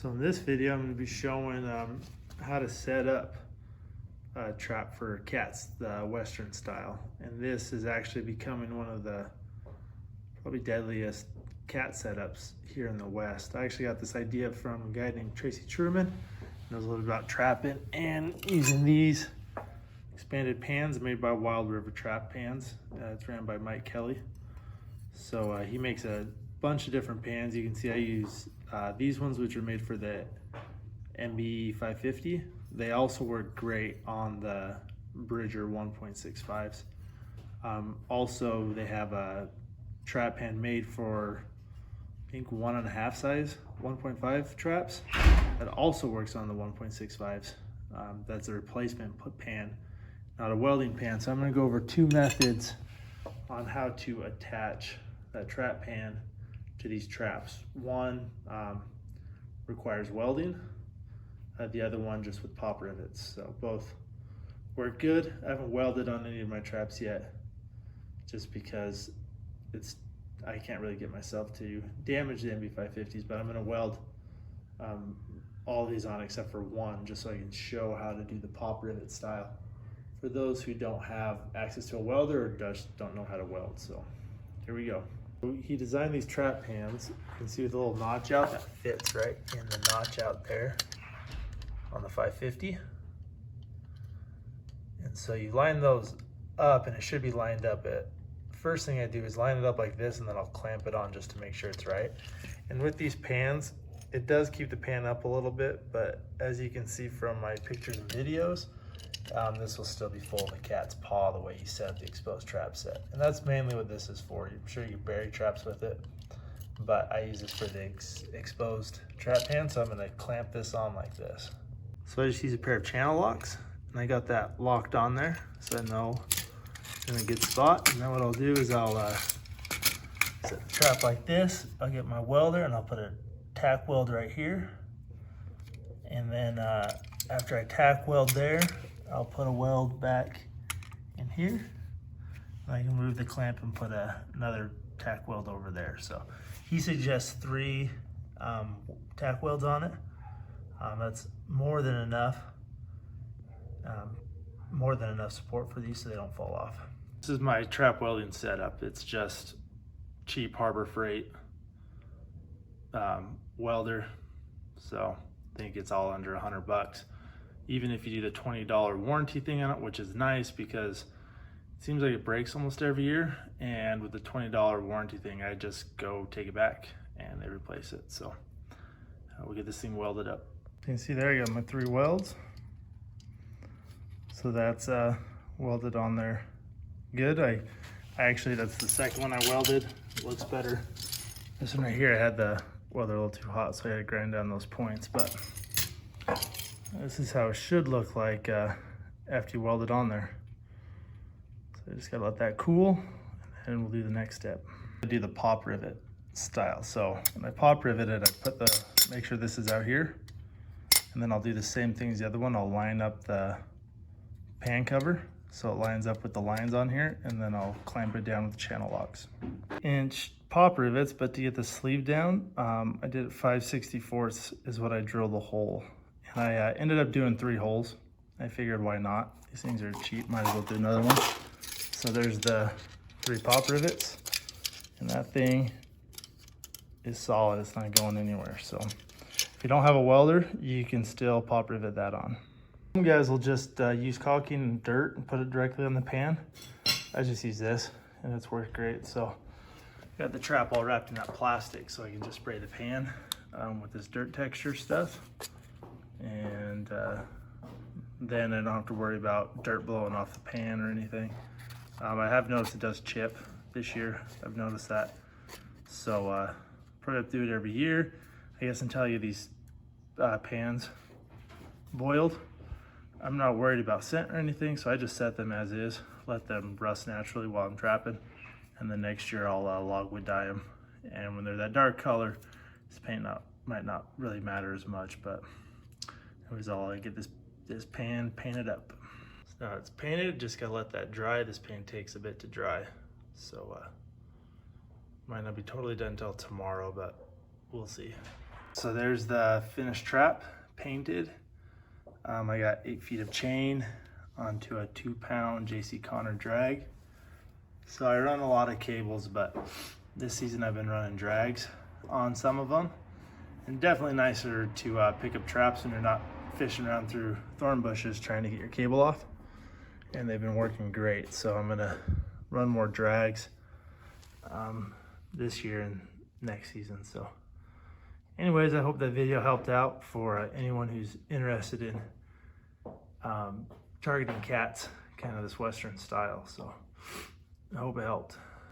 So in this video, I'm going to be showing how to set up a trap for cats, the Western style. And this is actually becoming one of the probably deadliest cat setups here in the West. I actually got this idea from a guy named Tracy Truman. He knows a little bit about trapping and using these expanded pans made by Wild River Trap Pans. It's ran by Mike Kelly. So he makes a bunch of different pans. You can see I use these ones, which are made for the MB 550. They also work great on the Bridger 1.65s. Also, they have a trap pan made for, I think, 1.5 size 1.5 traps that also works on the 1.65s. That's a replacement pan, not a welding pan. So I'm going to go over two methods on how to attach that trap pan to these traps. One requires welding, the other one just with pop rivets. So both work good. I haven't welded on any of my traps yet, just because I can't really get myself to damage the MB550s, but I'm gonna weld all these on except for one, just so I can show how to do the pop rivet style for those who don't have access to a welder or just don't know how to weld. So here we go. He designed these trap pans. You can see with a little notch out that fits right in the notch out there on the 550. And so you line those up, and it should be lined up. First thing I do is line it up like this, and then I'll clamp it on just to make sure it's right. And with these pans, it does keep the pan up a little bit, but as you can see from my pictures and videos, this will still be full of a cat's paw the way you set up the exposed trap set. And that's mainly what this is for. I'm sure you bury traps with it, but I use this for the exposed trap pan, so I'm gonna clamp this on like this. So I just use a pair of channel locks, and I got that locked on there, so I know it's in a good spot. And then what I'll do is I'll set the trap like this. I'll get my welder, and I'll put a tack weld right here. And then after I tack weld there, I'll put a weld back in here. And I can move the clamp and put another tack weld over there. So he suggests 3 tack welds on it. That's more than enough support for these so they don't fall off. This is my trap welding setup. It's just cheap Harbor Freight welder. So I think it's all under $100. Even if you do the $20 warranty thing on it, which is nice because it seems like it breaks almost every year. And with the $20 warranty thing, I just go take it back and they replace it. So we'll get this thing welded up. You can see there, I got my 3 welds. So that's welded on there good. I actually, that's the second one I welded. It looks better. This one right here, I had the welder a little too hot, so I had to grind down those points. But this is how it should look like after you weld it on there. So I just gotta let that cool, and then we'll do the next step. I do the pop rivet style. So when I pop rivet it, I make sure this is out here, and then I'll do the same thing as the other one. I'll line up the pan cover so it lines up with the lines on here, and then I'll clamp it down with the channel locks. Inch pop rivets, but to get the sleeve down, I did it 5/64 is what I drilled the hole. And I ended up doing 3 holes. I figured, why not? These things are cheap, might as well do another one. So there's the 3 pop rivets, and that thing is solid. It's not going anywhere. So if you don't have a welder, you can still pop rivet that on. Some guys will just use caulking and dirt and put it directly on the pan. I just use this, and it's worked great. So got the trap all wrapped in that plastic, so I can just spray the pan with this dirt texture stuff. And then I don't have to worry about dirt blowing off the pan or anything. I have noticed it does chip this year. I've noticed that. So probably have to do it every year, I guess, until I get these pans boiled. I'm not worried about scent or anything, so I just set them as is, let them rust naturally while I'm trapping, and then next year I'll logwood dye them. And when they're that dark color, this paint might not really matter as much, but anyways, I'll get this pan painted up. So now it's painted, just gotta let that dry. This paint takes a bit to dry, so might not be totally done until tomorrow, but we'll see. So there's the finished trap painted. I got 8 feet of chain onto a 2-pound JC Connor drag. So I run a lot of cables, but this season I've been running drags on some of them. And definitely nicer to pick up traps when you're not fishing around through thorn bushes trying to get your cable off. And they've been working great. So I'm gonna run more drags this year and next season. So anyways, I hope that video helped out for anyone who's interested in targeting cats, kind of this Western style. So I hope it helped.